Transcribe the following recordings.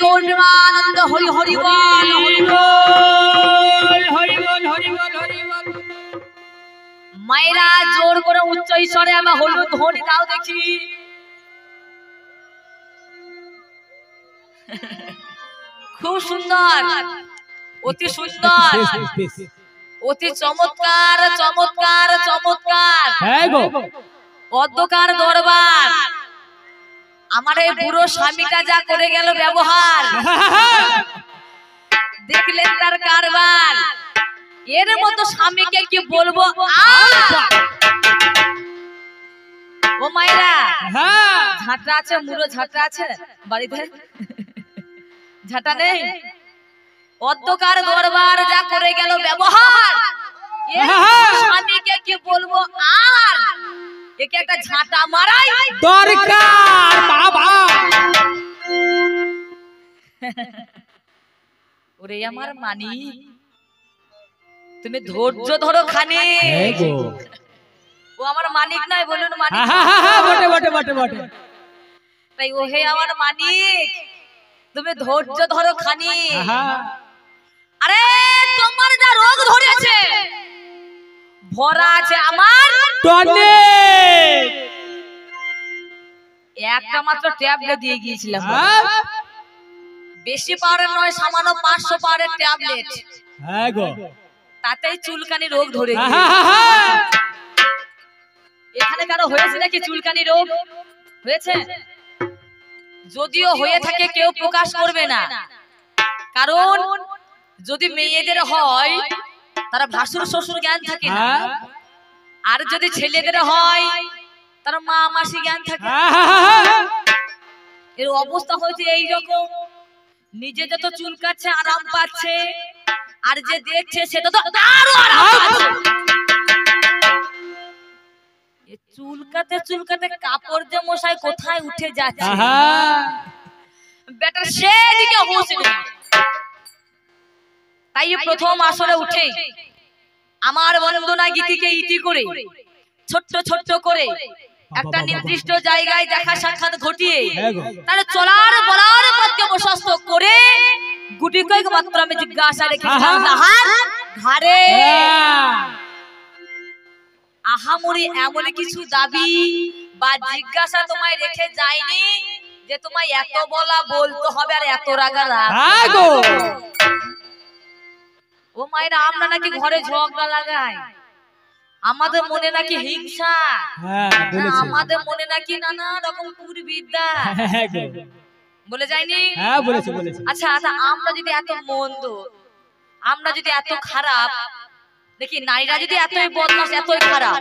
গৌরবানন্দ হরি হরি বল হরি বল হরি বল হরি বল। মায়েরা জোর করে উচ্চ ঈশ্বরে আমার হলুদ ধ্বনি দাও দেখি। খুব সুন্দর, অতি সুন্দর, অতি চমৎকার চমৎকার চমৎকার। হ্যাঁ গো, অন্ধকার দরবার। আমার এই বুড়ো স্বামীটা যা করে গেল ব্যবহার, দেখলেন তার কারবার। এর মতো স্বামীকে কি বলবো। ও মায়েরা, ঝাঁটা আছে, মুড়ো ঝাঁটা আছে বাড়িতে? ঝাঁটা নেই? অন্ধকার দরবার যা করে গেল ব্যবহার, স্বামীকে কি বলবো। আর একে একটা ঝাঁটা মারাই দরকার বাবা। ওরে আমার মানি, তুমি ধৈর্য ধরো খানি। ও আমার মানিক নয়, বলুন মানিক। বটে বটে বটে বটে। তাই ও হে আমার মানিক, তুমি ধৈর্য ধরো খানি। আরে তোমার যা রোগ ধরেছে, ভরা আছে আমার টনে। একটা মাত্র ট্যাবলেট দিয়ে গিয়েছিলাম, বেশি পাওয়ারের নয়, সামান্য 500 পাওয়ারের ট্যাবলেট। হ্যাঁ গো, তাতেই চুলকানি রোগ ধরে গিয়েছে। এখানে কারো হয়েছে নাকি চুলকানি রোগ? হয়েছে? যদিও হয়ে থাকে কেউ প্রকাশ করবে না, কারণ যদি মেয়েদের হয় তারা ভাসুর শ্বশুর জ্ঞান থাকে না, আর যদি ছেলেদের হয় তারা মা মাসি জ্ঞান থাকে। এর অবস্থা হয়েছে এইরকম, নিজে যত চুলকাচ্ছে আরাম পাচ্ছে, আর যে দেখছে সেটা তো আরো আরাম পাচ্ছে। চুলকাতে চুলকাতে কাপড় যে মশাই কোথায় উঠে যাচ্ছে, বেটার সেদিকে হুঁশ নেই। তাই প্রথম আসরে উঠে আমার বন্দনা গীতিকে ইতি করে, ছোট্ট ছোট্ট করে একটা নির্দিষ্ট জায়গায় দেখা সাক্ষাৎ ঘটিয়ে তার চলার বলার পথকে প্রশস্ত করে গুটি কয়েক মাত্র আমি জিজ্ঞাসা রেখেছিলাম ঘাড়ে। আহামরি এমন কিছু দাবি বা জিজ্ঞাসা তোমায় রেখে যায়নি যে তোমায় এত বলা বলতে হবে আর এত রাগা রাগ। ও মায়েরা, আমরা নাকি ঘরে ঝগড়া লাগাই, আমাদের মনে নাকি হিংসা, আমাদের মনে নাকি নানা রকম কুবিদ্যা বলে যায়নি? আচ্ছা আচ্ছা, আমরা যদি এত মন্দ, আমরা যদি এত খারাপ, দেখি নারীরা যদি এতই বদমাশ এতই খারাপ,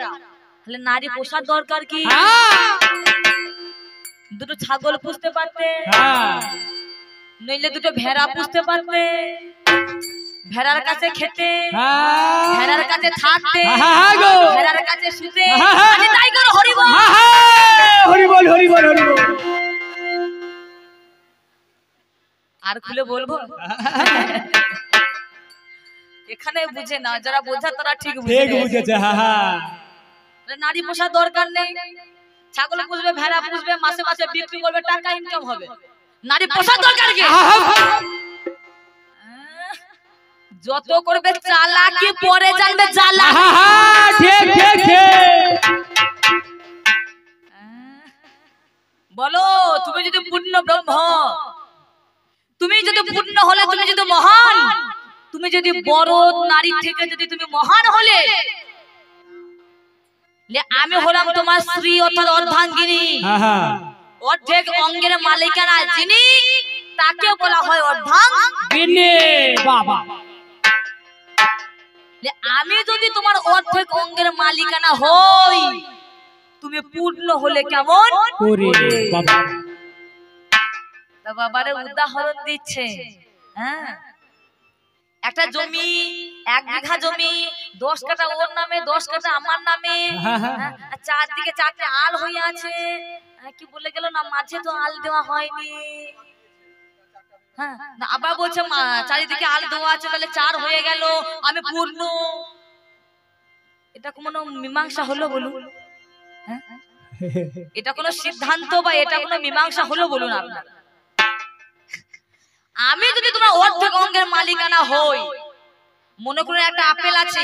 তাহলে নারী পোষার দরকার কি? দুটো ছাগল পুষতে পারতে, নইলে দুটো ভেড়া পুষতে পারতে, ভেড়ার কাছে খেতে, ভেড়ার কাছে থাকতে, ভেড়ার কাছে শুতে। আমি তাই করো হরি বল হরি বল হরি বল হরি বল। আর খুলে বলবো? এখানে বুঝে না, যারা বোঝা তারা ঠিক বুঝেছে। নারী পোষার দরকার নেই, ছাগল পুষবে, ভেড়া পুষবে, মাসে মাসে বিক্রি করবে, টাকা ইনকাম হবে। নারী পোষার দরকার কি? যত করবে চালাকি পরে জানবে জ্বালা। বলো, তুমি যদি পূর্ণ ব্রহ্ম, তুমি যদি পূর্ণ হলে, তুমি যদি মহান, তুমি যদি বড় নারী থেকে যদি তুমি মহান হলে, আমি হলাম তোমার স্ত্রী অর্থাৎ অর্ধাঙ্গিনী, অর্ধেক অঙ্গের মালিকানা যিনি, তাকে বলা হয় অর্ধাঙ্গিনী। বাবা, আমি যদি তোমার অর্ধেক অঙ্গের মালিকানা হই, তুমি পূর্ণ হলে কেমন করে? বাবারে উদাহরণ দিচ্ছে। হ্যাঁ, একটা জমি, 1 বিঘা জমি, 10 কাঠা ওর নামে, 10 কাঠা আমার নামে, চারদিকে 4টে আল হয়ে আছে। কি বলে গেল না, মাঝে তো আল দেওয়া হয়নি। হ্যাঁ, আবার বলছে চারিদিকে আল দেওয়া আছে, তাহলে 4 হয়ে গেল, আমি পূর্ণ। এটা কোনো মীমাংসা হলো বলুন? হ্যাঁ, এটা কোনো সিদ্ধান্ত বা এটা কোনো মীমাংসা হলো বলুন আপনার? আমি যদি তোমার অর্ধেক অঙ্গের মালিকানা হই, মনে করে একটা আপেল আছে,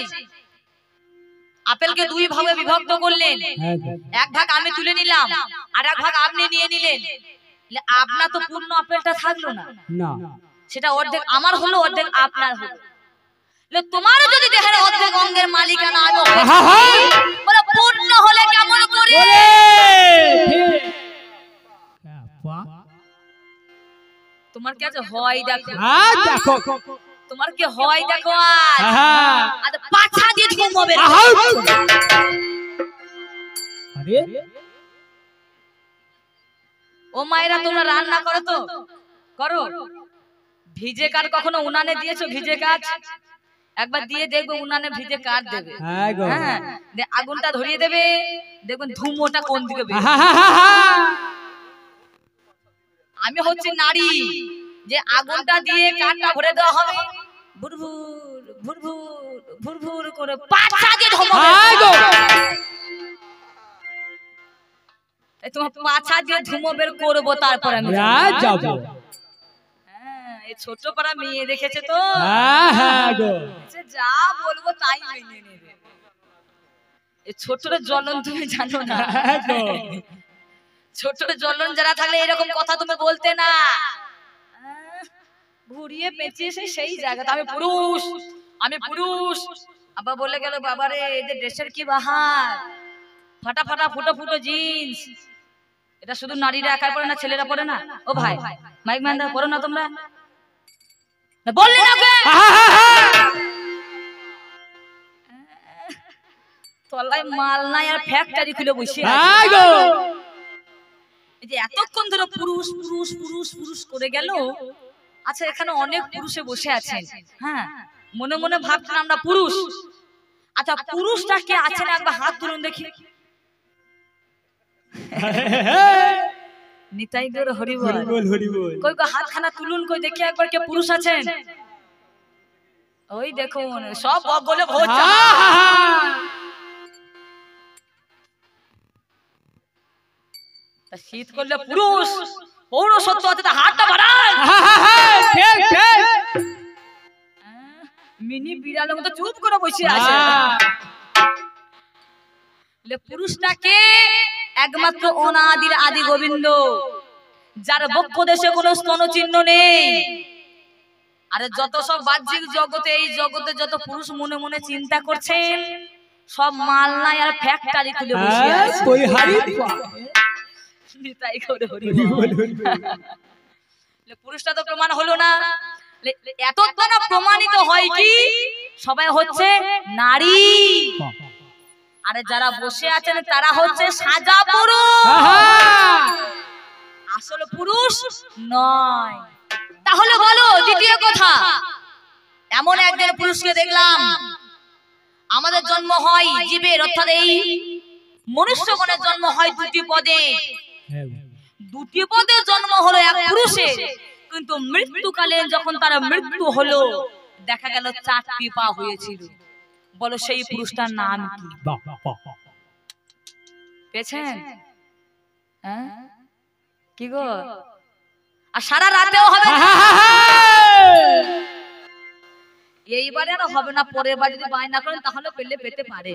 আপেলকে দুই ভাগে বিভক্ত করলেন, এক ভাগ আমি তুলে নিলাম আর এক ভাগ আপনি নিয়ে নিলেন, আপনার তো পূর্ণ আপেলটা থাকলো না, সেটা অর্ধেক আমার হলো অর্ধেক আপনার হলো। তোমার যদি দেহের অর্ধেক অঙ্গের মালিকানা আমি বলে পূর্ণ হলে কেমন করে? তোমার কি আছে হয় দেখো, তোমার কি হয় দেখো, আজ পাছা দিয়ে ঘুমাবে। ও মায়েরা তোমরা রান্না করো তো করো, ভিজে কাঠ কখনো উনানে দিয়েছো? ভিজে কাঠ একবার দিয়ে দেখবো, উনানে ভিজে কাঠ দেবে, হ্যাঁ আগুনটা ধরিয়ে দেবে, দেখবেন ধুমোটা কোন দিকে বের। আমি হচ্ছে নারী, যে আগুনটা দিয়ে কাঠটা ভরে দেওয়া হবে, ভুরভুর ভুরভুর ভুরভুর করে পাছা দিয়ে ধুমাবে। তোমার পাছা দিয়ে ধুমো বের করবো, তারপরে আমি যাবো। এই ছোট পাড়া মেয়ে দেখেছে তো, যা বলবো তাই মেনে নেবে। এই ছোট জ্বলন তুমি জানো না, ছোট জ্বলন যারা থাকলে এরকম কথা তুমি বলতে না, ঘুরিয়ে পেঁচিয়ে সেই জায়গাতে আমি পুরুষ, আমি পুরুষ। আবার বলে গেল বাবারে এদের ড্রেসের কি বাহার, ফাটা ফাটা ফুটো ফুটো জিন্স, এটা শুধু নারীরা একাই পরে না, ছেলেরা পরে না? ও ভাই মাইক ম্যান পড়ো না তোমরা, বললে না তলায় মাল নাই আর ফ্যাক্টরি খুলে বসে আছে। এই যে এতক্ষণ ধরে পুরুষ পুরুষ পুরুষ পুরুষ করে গেল, আচ্ছা এখানে অনেক পুরুষে বসে আছেন, হ্যাঁ মনে মনে ভাবছেন আমরা পুরুষ, আচ্ছা পুরুষটা কে আছেন একবার হাত তুলুন দেখি। নিতাই গৌর হরি বল, কই কই হাতখানা তুলুন, কই দেখি একবার কে পুরুষ আছেন। ওই দেখুন সব বলে ভোজ। শীত করলে পুরুষ পৌরসত্ব আছে, হাতটা বাড়ান। মিনি বিড়ালের মতো চুপ করে বসে আছে। পুরুষটাকে একমাত্র অনাদির আদি গোবিন্দ, যার বক্ষ দেশে কোনো স্তন চিহ্ন নেই। আরে যত সব বাহ্যিক জগতে, এই জগতে যত পুরুষ মনে মনে চিন্তা করছেন, সব মাল নাই আর ফ্যাক্টরি খুলে বসে আছে। পুরুষটা তো প্রমাণ হলো না, এত না প্রমাণিত হয় কি সবাই হচ্ছে নারী, আরে যারা বসে আছেন তারা হচ্ছে সাজা পুরুষ, আসলে পুরুষ নয়। তাহলে বলো দ্বিতীয় কথা, এমন একজন পুরুষকে দেখলাম, আমাদের জন্ম হয় জীবের অর্থাৎ এই মনুষ্যগণের জন্ম হয় দুটি পদে, দুটি পদে জন্ম হলো এক পুরুষের, কিন্তু মৃত্যুকালে যখন তার মৃত্যু হলো দেখা গেল চারটি পা হয়েছিল। বলো সেই পুরুষটার নাম কি? পেয়েছেন? কি গো, আর সারা রাতেও হবে এইবারে আর হবে না, পরের বার যদি বায়না করেন তাহলে পেলে পেতে পারে।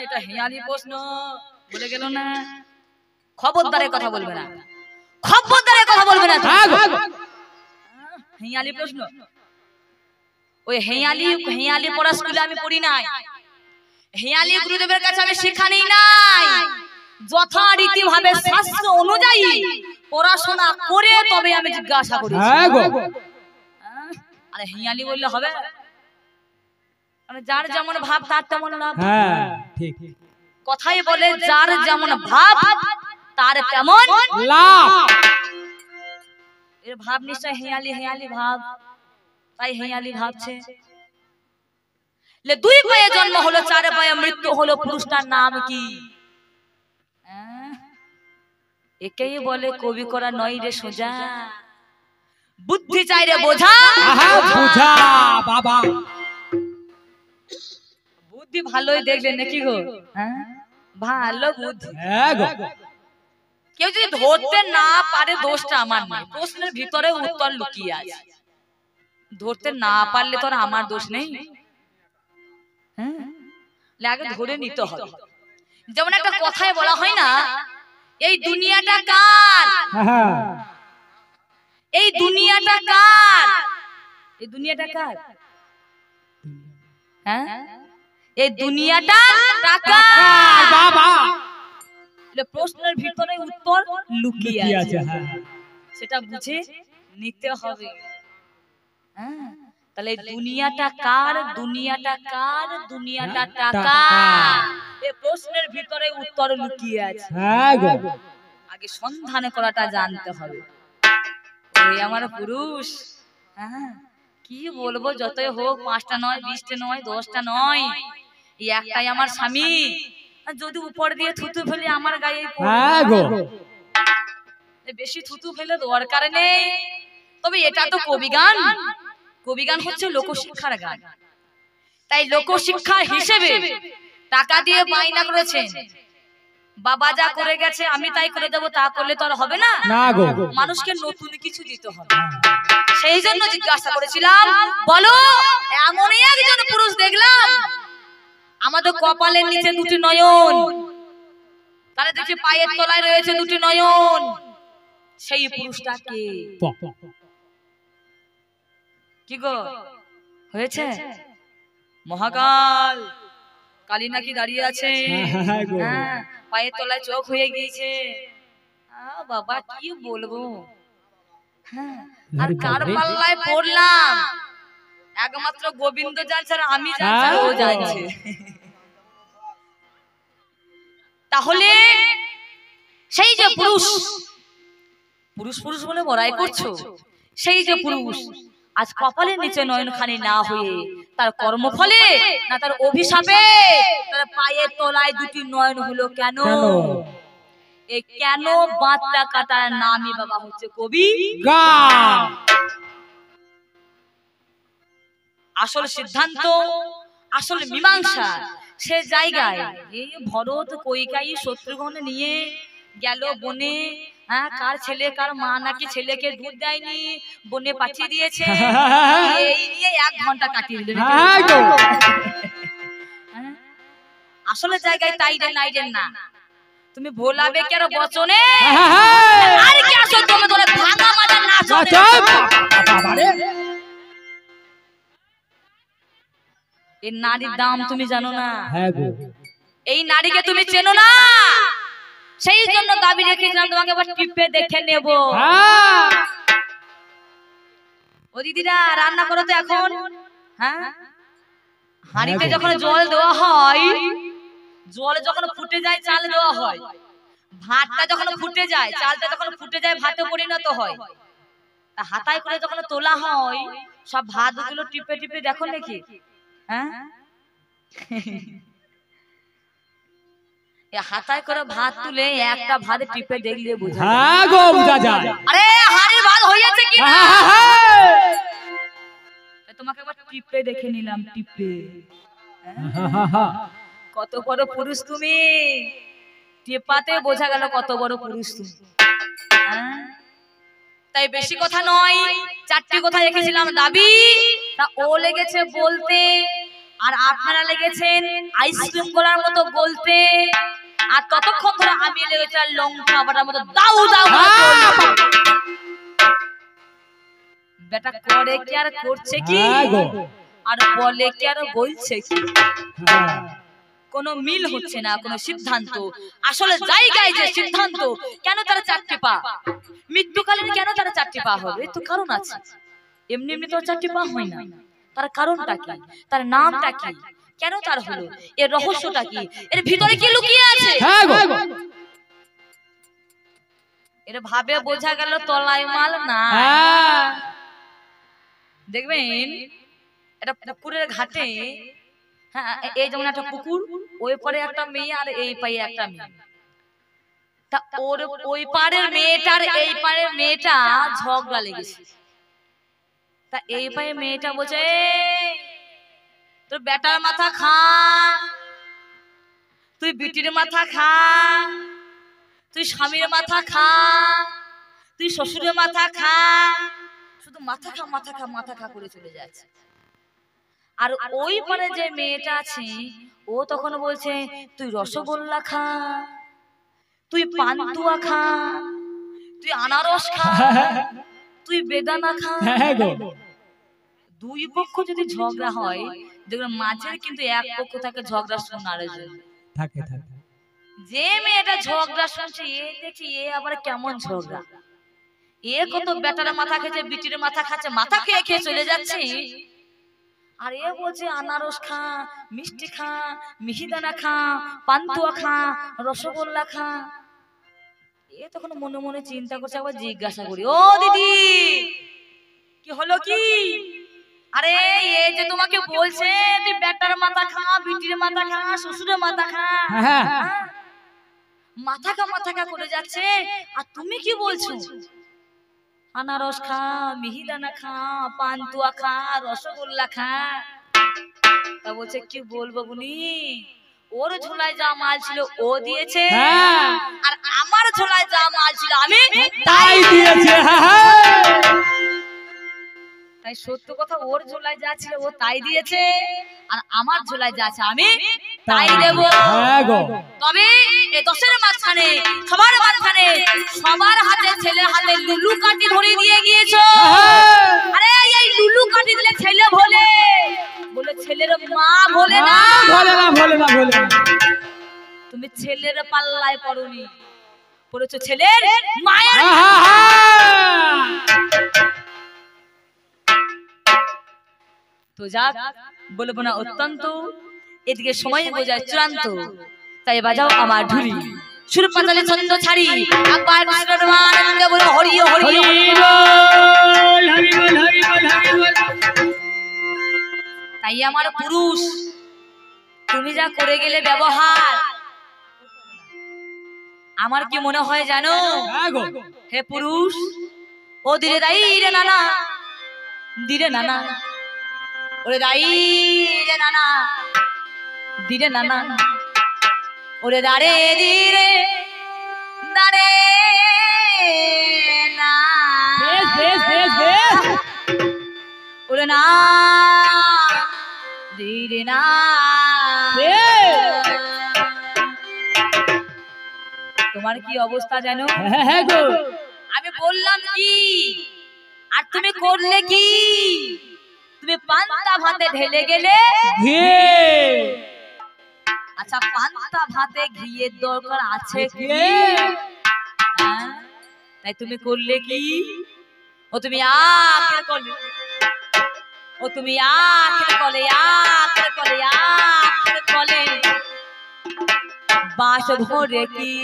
এটা হেয়ালি প্রশ্ন বলে গেল না, খবরদারের কথা বলবে না, খবরদারের কথা বলবে না। হেয়ালি প্রশ্ন, ওই হেয়ালি পড়া স্কুলে আমি পড়ি নাই, হেয়ালি গুরুদেবের কাছে আমি শিক্ষা নিই নাই, যথারীতি ভাবে শাস্ত্র অনুযায়ী পড়াশোনা করে তবে আমি জিজ্ঞাসা করি। আরে হেয়ালি বললে হবে? যার যেমন ভাব তার তেমন লাভ। কথাই বলে যার যেমন ভাব তার তেমন লাভ। এর ভাব নিশ্চয় হেয়ালি হেয়ালি ভাব, তাই হেয়ালি ভাবছে। দুই পায়ে জন্ম হলো, চার পায়ে মৃত্যু হলো, পুরুষটার নাম কি? একেই বলে কবি করা নয় রে সোজা, বুদ্ধি চাই রে বোঝা। বাবা বুদ্ধি ভালোই দেখলে নাকি গো? ভালো বুদ্ধি। কেউ যদি ধরতে না পারে দোষটা আমার নেই, প্রশ্নের ভিতরে উত্তর লুকিয়ে আছে। ধরতে না পারলে তো আমার দোষ নেই, হ্যাঁ, আগে ধরে নিতে হবে। যেমন একটা কথায় বলা হয় না, এই দুনিয়াটা কার, এই দুনিয়াটা কার, এই দুনিয়াটা কার, হ্যাঁ, এই দুনিয়াটা কার বাবা। প্রশ্নের ভিতরে উত্তর লুকিয়ে আছে, সেটা বুঝে নিতে হবে। হ্যাঁ, তাহলে দুনিয়াটা কার, দুনিয়াটা কার, দুনিয়াটা টাকা, এই প্রশ্নের ভিতরে উত্তর লুকিয়ে আছে। আগে সন্ধান করাটা জানতে হবে। ওই আমার পুরুষ, হ্যাঁ, কি বলবো, যতই হোক 5টা নয়, 20টা নয়, 10টা নয়, এই একটাই আমার স্বামী। যদি উপর দিয়ে থুতু ফেলে আমার গায়ে, বেশি থুতু ফেলে দরকার নেই। তবে এটা তো কবিগান, কবিগান হচ্ছে লোকশিক্ষার গান। তাই লোকশিক্ষা হিসেবে টাকা দিয়ে বায়না করেছেন, বাবা যা করে গেছে আমি তাই করে দেবো, তা করলে তো আর হবে না, মানুষকে নতুন কিছু দিতে হবে। সেই জন্য জিজ্ঞাসা করেছিলাম, বলো এমনই একজন পুরুষ দেখলাম, আমাদের কপালের নিচে 2টি নয়ন, তাহলে দেখছি পায়ের তলায় রয়েছে 2টি নয়ন, সেই পুরুষটা কে? কি গো হয়েছে? মহাকাল কালী নাকি দাঁড়িয়ে আছে, হ্যাঁ, পায়ের তলায় চোখ হয়ে গিয়েছে। বাবা কি বলবো, হ্যাঁ, আর কার পাল্লায় পড়লাম? একমাত্র গোবিন্দ জানছে আর আমি জানছি, ও জানছে। তাহলে সেই যে পুরুষ, পুরুষ পুরুষ বলে বড়াই করছো, সেই যে পুরুষ আজ কপালের নিচে নয়নখানি না হয়ে তার কর্মফলে না তার অভিশাপে তার পায়ের তলায় 2টি নয়ন হলো কেন? এই কেন বাঁধটা কাটার নামই বাবা হচ্ছে কবি গান। আসল সিদ্ধান্ত, আসল মীমাংসা সে জায়গায় এই ভরত কৈকেয়ী শত্রুঘ্ন নিয়ে গেল বনে। হ্যাঁ, কার ছেলে কার মা নাকি ছেলেকে দুধ দেয়নি, বনে পাঠিয়ে দিয়েছে, এই নিয়ে 1 ঘন্টা কাটিয়ে দিল। আসলে জায়গায় তাই রে নাই রে না, তুমি ভোলাবে কেন বচনে, আর কি আসল তুমি ধরে ভাঙা মাজা নাচ। এই নারীর দাম তুমি জানো না, এই নারীকে তুমি চেনো না, সেই জন্য দাবি রেখেছিলাম তোমাকে এবার টিপে দেখে নেব। ও দিদিরা রান্না করো তো এখন, হ্যাঁ, হাঁড়িতে যখন জল দেওয়া হয়, জল যখন ফুটে যায় চাল দেওয়া হয়, ভাতটা যখন ফুটে যায়, চালটা যখন ফুটে যায় ভাতে পরিণত হয়, তা হাতায় করে যখন তোলা হয় সব ভাতগুলো টিপে টিপে দেখো নাকি, হ্যাঁ, হাতায় করে ভাত তুলে একটা ভাত টিপে দেখলে বোঝা যায়। আরে হাড়ির ভাত হয়েছে কি না, তোমাকে একবার টিপে দেখে নিলাম, টিপে। কত বড় পুরুষ তুমি, টেপাতে বোঝা গেল কত বড় পুরুষ তুমি। তাই বেশি কথা নয়, 4টি কথা রেখেছিলাম দাবি, তা ও লেগেছে বলতে, আর আপনারা লেগেছেন আইসক্রিম গোলার মতো বলতে, আর ততক্ষণ ধরে আমি লেগেছি লঙ্কা বাটার মতো দাউ দাউ। বেটা করে কি আর করছে কি, আর বলে কি আর বলছে কি, কোনো মিল হচ্ছে না, কোনো সিদ্ধান্ত। আসলে জায়গায় যে সিদ্ধান্ত, কেন তারা 4টি পা, মৃত্যুকালীন কেন তারা 4টি পা হবে, তো কারণ আছে। এমনি এমনি তো 4টি পা হয় না, তার কারণটা কি, তার নামটা কি, কেন তার হলো, এর রহস্যটা কি, এর ভিতরে কি লুকিয়ে আছে, এর ভাবে বোঝা গেল তলায় মাল না। দেখবেন এটা পুকুরের ঘাটে, হ্যাঁ, এই যেমন একটা পুকুর, ওই পারে একটা মেয়ে আর এই পায়ে একটা মেয়ে, তা ওর ওই পারের মেয়েটার এই পারের মেয়েটা ঝগড়া লেগেছে। তা এই পায়ে মেয়েটা বলছে, তোর বেটার মাথা খা, তুই বিটির মাথা খা, তুই স্বামীর মাথা খা, তুই শ্বশুরের মাথা খা, শুধু মাথা খা মাথা খা মাথা খা করে চলে যাচ্ছে। আর ওই পারে যে মেয়েটা আছে ও তখন বলছে তুই রসগোল্লা খা, তুই পান্তুয়া খা, তুই আনারস খা, তুই বেদানা খা। দুই পক্ষ যদি ঝগড়া হয় দেখবেন মাঝের কিন্তু এক পক্ষ থাকে ঝগড়া শোনার জন্য থাকে। যে মেয়েটা ঝগড়া শুনছে এ দেখি এ আবার কেমন ঝগড়া, এ কত বেটার মাথা খেয়েছে, বিটির মাথা খাচ্ছে, মাথা খেয়ে খেয়ে চলে যাচ্ছে। আর এ বলছে আনারস খা, মিষ্টি খা, মিহিদানা খা, পান্তুয়া খা, রসগোল্লা খা। এ তখন মনে মনে চিন্তা করছে, আবার জিজ্ঞাসা করি ও দিদি কি হলো কি? আরে এই যে তোমাকে বলছে তুই বেটার মাথা খা, বিটির মাথা খা, শ্বশুরের মাথা খা, মাথা খা করে যাচ্ছে, আর তুমি কি বলছো আনারস খা, মিহিদানা খা, পান্তুয়া খা, রসগোল্লা খা। তা বলছে কি বলবো বুনি, ওর ঝোলায় যা মাল ছিল ও দিয়েছে, আর আমার ঝোলায় যা মাল ছিল আমি তাই দিয়েছে। তাই সত্য কথা, ওর ঝোলায় যা ছিল ও তাই দিয়েছে, আর আমার ঝোলায় যা আছে আমি তাই দেব। তবে এই দশের মাঝখানে সবার মাঝখানে সবার হাতে ছেলের হাতে লুলু কাঠি ধরে দিয়ে গিয়েছো। আরে এই লুলু কাঠি দিলে ছেলে ভোলে, বলে ছেলের মা ভোলে না, তুমি ছেলের পাল্লায় পড়োনি, পড়েছো ছেলের মায়ের। তো যাক বলবো না অত্যন্ত, এদিকে সময় বোঝায় চূড়ান্ত, তাই বাজাও আমার ঢুলি সুর পাতালে ছন্দ ছাড়ি একবার কৃষ্ণের বলো হরি হরি বল, হরি বল, হরি বল, হরি বল। তাই আমার পুরুষ তুমি যা করে গেলে ব্যবহার, আমার কি মনে হয় জানো হে পুরুষ, ও দিরে দাই রে নানা, দিরে নানা, ওরে দাই রে নানা, দিরে নানা, ওরে দারে দিরে দারে না, ওরে না দিরে না। তোমার কি অবস্থা জানো? আমি বললাম কি আর তুমি করলে কি? তুমি পান্তা ভাতে ঢেলে গেলে ঘি। আচ্ছা পান্তা ভাতে ঘিয়ের দরকার আছে কি? তাই তুমি করলে কি? ও তুমি আখের কলে, ও তুমি আখের কলে, আখের কলে, আখের কলে বাস ভরে কি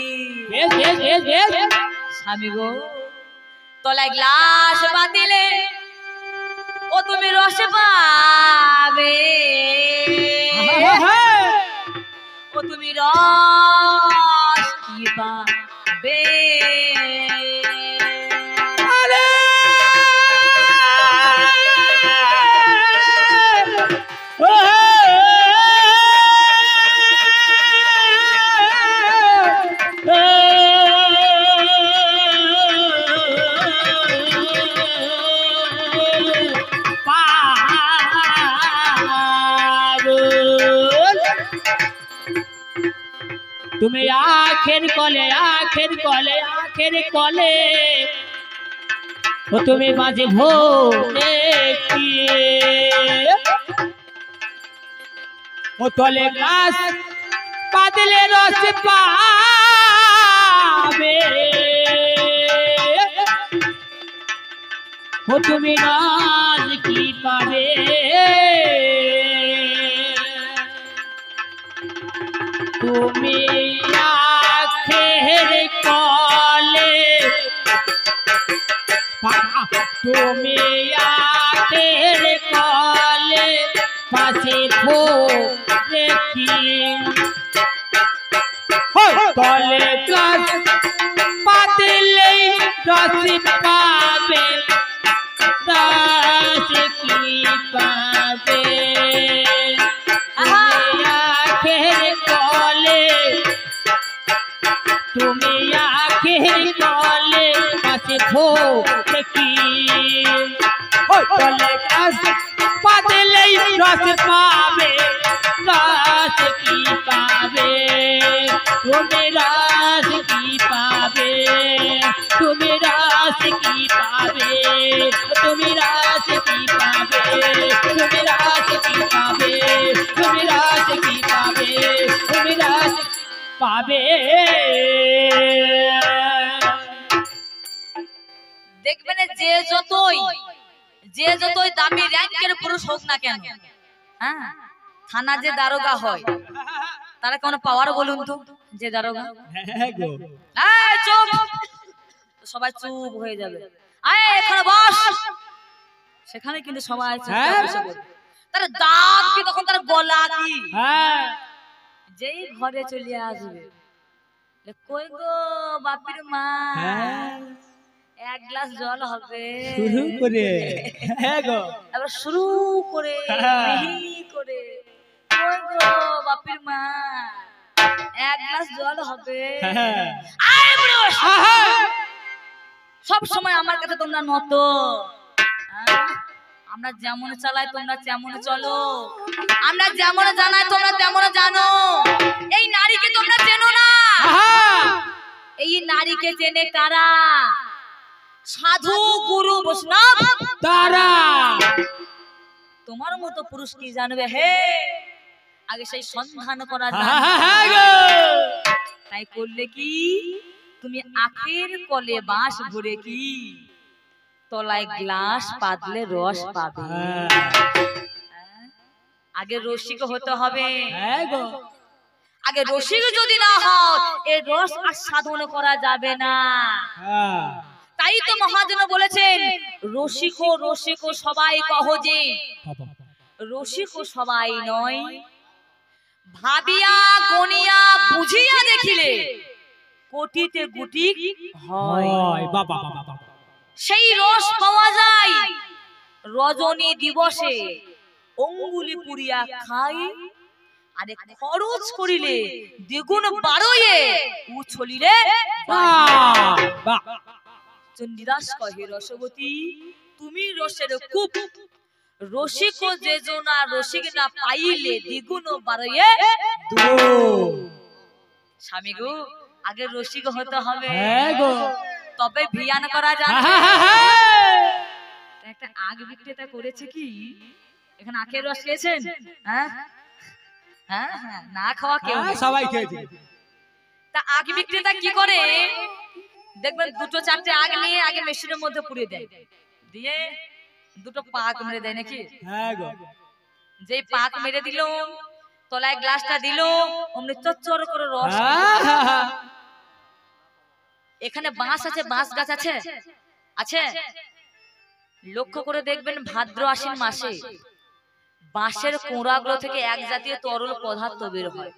স্বামী গো তলায় গ্লাস বাতিলে ও তুমি রস পাবে, ও তুমি রস কি পাবে। তুমি আখের কলে, আখের কলে, আখের কলে ও তুমি মাঝে ভোরে কি, ও তলে গাছ পাতলে রস পাবে, ও তুমি নাজ কি পাবে। তুমি আখের কলে, তুমি আখের কলে পাশে ভোরে কি, কলে গাছ পাতলে রস পাবে, রস কি পাবে। তুমি আখের কলে, তুমি দেখি তলে গাছ পাতলেই রস পাবে রস কি পাবে তুমি রস কি পাবে তুমি রস কি পাবে তুমি রস কি পাবে তুমি রস কি পাবে তুমি রস কি পাবে তুমি রস পাবে দেখবেন যে যতই দামি র্যাঙ্কের পুরুষ হোক না কেন, হ্যাঁ, থানা যে দারোগা হয় তারা কোনো পাওয়ার বলুন তো, যে দারোগা চুপ, সবাই চুপ হয়ে যাবে, আয় এখানে বস, সেখানে কিন্তু সবাই তার দাঁত কি তখন তার গলা কি, যেই ঘরে চলে আসবে, কই গো বাপির মা, এক গ্লাস জল হবে, শুরু করে এবার শুরু করে করে কই গো বাপির মা, এক গ্লাস জল হবে, সব সময় আমার কাছে তোমরা নত, আমরা যেমন চালাই তোমরা তেমন চলো, আমরা যেমন জানাই তোমরা তেমন জানো, এই নারীকে তোমরা চেনো না, এই নারীকে চেনে কারা, সাধু গুরু বৈষ্ণব তারা, তোমার মতো পুরুষ কি জানবে, হে আগে সেই সন্ধান করা যায়, তাই করলে কি তুমি আখের কলে বাঁশ ভরে কি তলায় গ্লাস পাতলে রস পাবে, আগে রসিক হতে হবে, আগে রসিক যদি না হয় এই রস আস্বাদন করা যাবে না, তাই তো মহাজন বলেছেন রসিকো রসিকো সবাই কহ যে, রসিকো সবাই নয়, ভাবিয়া গনিয়া বুঝিয়া দেখিলে কোটিতে গুটি হয়, সেই রস পাওয়া যায় রজনী দিবসে অঙ্গুলি পুরিয়া খাই, আরে খরচ করিলে দ্বিগুণ বাড়য়ে উছলিলে চণ্ডীদাস কহে রসবতী তুমি রসের কূপ, রসিক যে জনা রসিক না পাইলে দ্বিগুণ বাড়য়ে, স্বামী গো আগে রসিক হতে হবে, তবে ভিয়ান করা যাবে, একটা আগ বিক্রেতা করেছে কি, এখানে আখের রস খেয়েছেন, হ্যাঁ হ্যাঁ হ্যাঁ, না খাওয়া কেউ সবাই খেয়েছে, তা আগ বিক্রেতা কি করে দেখবেন, দুটো চারটে আগ নিয়ে আগে মেশিনের মধ্যে পুড়ে দেয়, দিয়ে দুটো পাক মেরে দেয় নাকি, যে পাক মেরে দিল তলায় গ্লাসটা দিল অমনি চচ্চর করে রস, এখানে বাঁশ আছে, বাঁশ গাছ আছে আছে, লক্ষ্য করে দেখবেন ভাদ্র আশ্বিন মাসে বাঁশের কোঁড়াগুলো থেকে এক জাতীয় তরল পদার্থ বের হয়,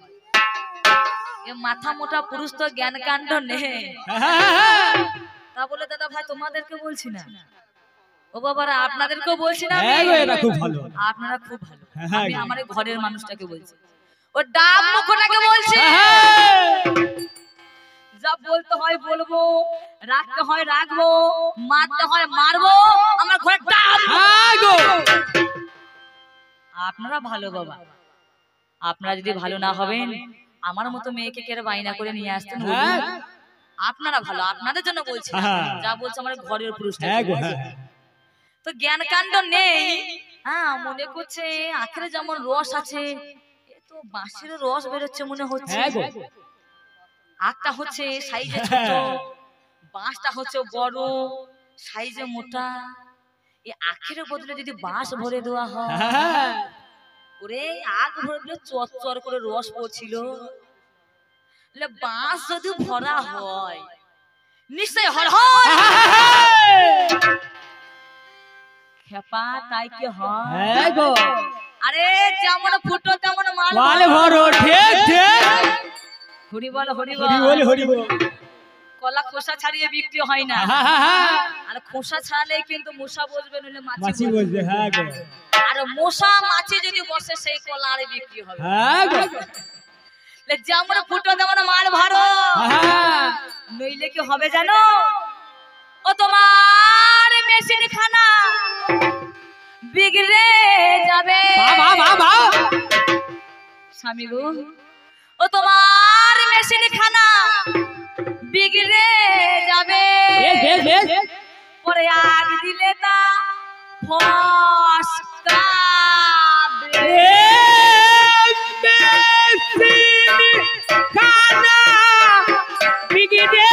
মাথা মোটা পুরুষ তো জ্ঞান কাণ্ড নেই, তা বলে দাদা ভাই তোমাদেরকে বলছি না, ও বাবারা আপনাদেরকেও বলছি না, আপনারা খুব ভালো, আমি আমার ঘরের মানুষটাকে বলছি, ও ডাব মুখটাকে বলছি, যা বলতে হয় বলবো, রাখতে হয় রাখবো, মারতে হয় মারবো, আমার ঘরে ডাব, আপনারা ভালো বাবা, আপনারা যদি ভালো না হবেন আমার মতো মেয়েকে কেড়ে বাইনা করে নিয়ে আসতেন, আপনারা ভালো, আপনাদের জন্য বলছি, যা বলছে আমার ঘরের পুরুষটা, তো জ্ঞান কাণ্ড নেই, হ্যাঁ মনে করছে আখেরে যেমন রস আছে, এ তো বাঁশের রস বেরোচ্ছে মনে হচ্ছে, আখটা হচ্ছে সাইজে ছোট, বাঁশটা হচ্ছে বড় সাইজে মোটা, এই আখের বদলে যদি বাঁশ ভরে দেওয়া হয়, ওরে আগ ভরে চচ্চর করে রস পড়ছিল, বাঁশ যদি ভরা হয় নিশ্চয় হর খেপা, তাই কি হয় গো, আরে যেমন ফুটো তেমন মাল ভরো, ঠিক ঠিক, হরি বল হরি বল হরি বল, কলা খোসা ছাড়িয়ে বিক্রি হয় না, আর খোসা ছাড়ালে কিন্তু মশা বসবে, নইলে মাছি বসবে, হ্যাঁ গো, আর মশা মাছি যদি বসে সেই কলা আর বিক্রি হবে, হ্যাঁ গো, যেমন ফুটো তেমন মাল ভরো, নইলে কি হবে জানো, ও তোমার মেশিন খানা বিগড়ে যাবে স্বামী গো ও তোমার মেশিন খানা বিগড়ে যাবে পরে আগ দিলে তা ফসকাবে খানা বিগড়ে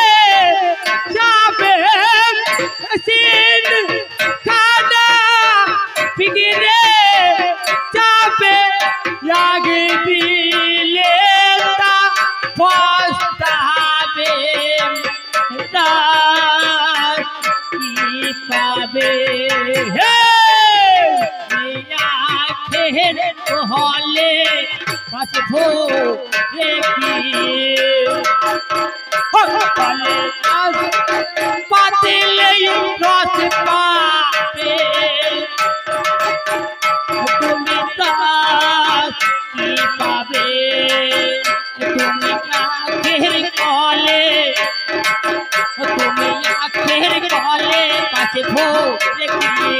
যাবে খানা বিগড়ে যাবে আগ দিলে তা ফসকাবে পাবে হলে বাঁচবো পাতিলে রস পাবে তুমি কি পাবে তুমি আখের কলে তুমি আখের কলে পাশে ভোগ রেখে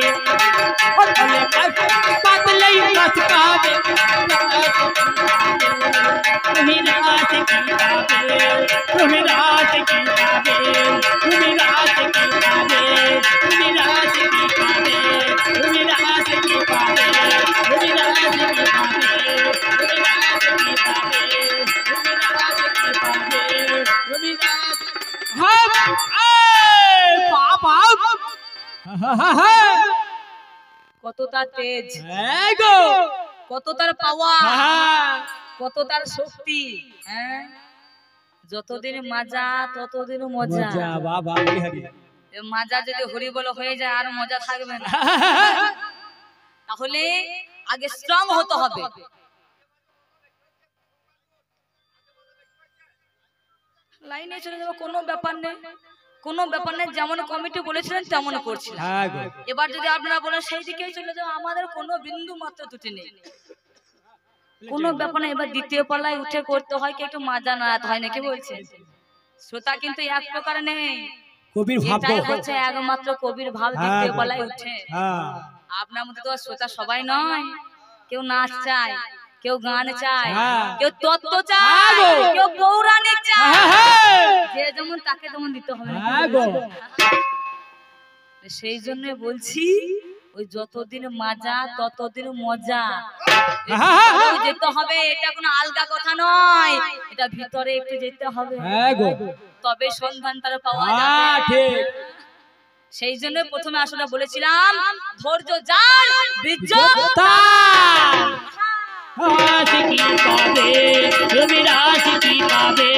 পাতলে রস পাবে তুমি রাত কি পাবে তুমি রাত কি পাবে তুমি রাত কি পাবে তুমি রাত কি পাবে তুমি রাত কি পাবে তুমি রাত কি পাবে তুমি রাত কি পাবে তুমি রাত কি পাবে তুমি রাত কত তার তেজ কত তার পাওয়া কত তার শক্তি যতদিন মাজা ততদিন মজা মাজা যদি হরি বল হয়ে যায় আর মজা থাকবে না তাহলে আগে স্ট্রং হতে হবে লাইনে চলে যাবো কোনো ব্যাপার নেই কোনো ব্যাপার নেই যেমন কমিটি বলেছিলেন তেমন করছিলেন এবার যদি আপনারা বলেন সেই দিকেই চলে যাও আমাদের কোনো বিন্দু মাত্র ত্রুটি নেই কোনো ব্যাপার না এবার দ্বিতীয় পাল্লায় উঠে করতে হয় কি একটু মাজা নাড়াতে হয় নাকি বলছেন শ্রোতা কিন্তু এক প্রকার নেই কবির ভাব হচ্ছে একমাত্র কবির ভাব দ্বিতীয় পাল্লায় উঠে আপনার মধ্যে তো শ্রোতা সবাই নয় কেউ নাচ চায় কেউ গান চায় কেউ তত্ত্ব চায় কেউ পৌরাণিক চায় যে যেমন তাকে তেমন দিতে হবে সেই জন্য বলছি ওই যতদিন মাজা ততদিন মজা যেতে হবে এটা কোনো আলগা কথা নয় এটা ভিতরে একটু যেতে হবে তবে সন্ধান তার পাওয়া যাবে সেই জন্য প্রথমে আসলে বলেছিলাম ধৈর্য যার বিজয় रास की पावे तुम रास की पावे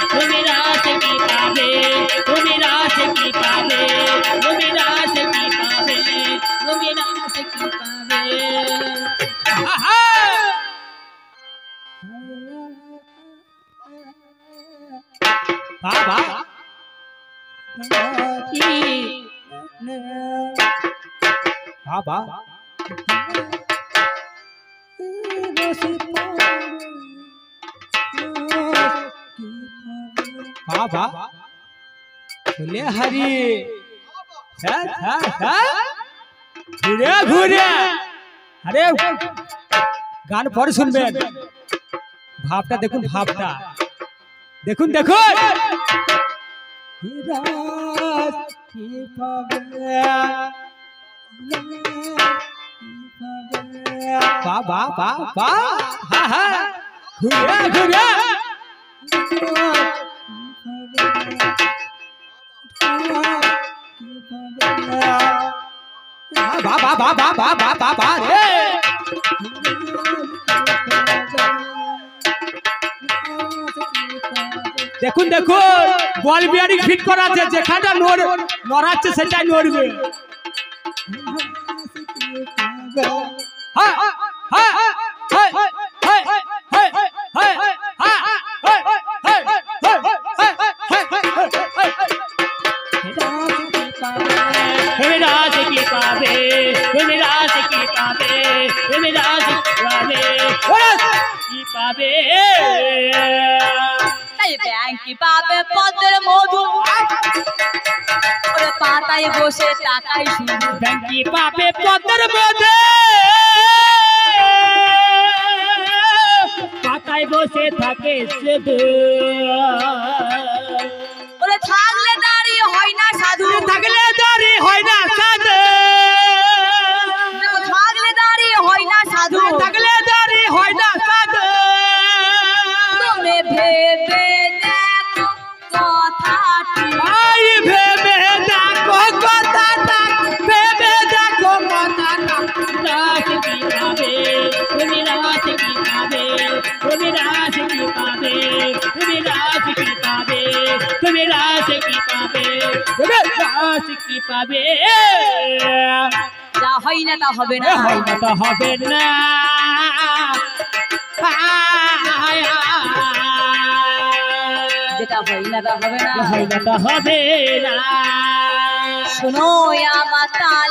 तुम रास की पावे तुम रास की पावे तुम रास की पावे तुम रास की पावे बाबा बाबा बाबा बोले हरी घुरे घुरे अरे गान पर सुनबे भावटा देखुन भावटा देखुन देखुन बाबा बाबा हा हा घुरे घुरे बाबा बाबा बाबा बाबा रे দেখুন দেখুন বল বিয়ারিং ফিট করা আছে যেখানটা নড়াচ্ছে সেটাই নড়বে হ্যাঁ হ্যাঁ হ্যাঁ राज की पावे तुम राज की पावे तुम राज की पावे की पावे এই ব্যাংকে পাবে পদ্মের মধু ওরে পাতায় বসে টাকাই শুধু ব্যাংকে পাবে পদ্মের মধু পাতায় বসে থাকে শুধু ওরে থাকলে দাঁড়িয়ে হয় না সাধু থাকলে দাঁড়িয়ে হয় না সাধু থাকলে দাঁড়িয়ে হয় না সাধু থাকলে দাঁড়িয়ে হয় না সাধু তুমি ভেবে দেখো কথাটি আই ভেবে দেখো কথাটা ভেবে দেখো কথাটা রাত কি পাবে তুমি রাত কি পাবে তুমি রাত কি পাবে তুমি রাত কি পাবে তুমি রাত কি পাবে তুমি রাত কি পাবে যা হয় না তা হবে না হয় না তা হবে না যেটা হয় না তা হবে না হয় না তা হবে না শোনো আমার তাল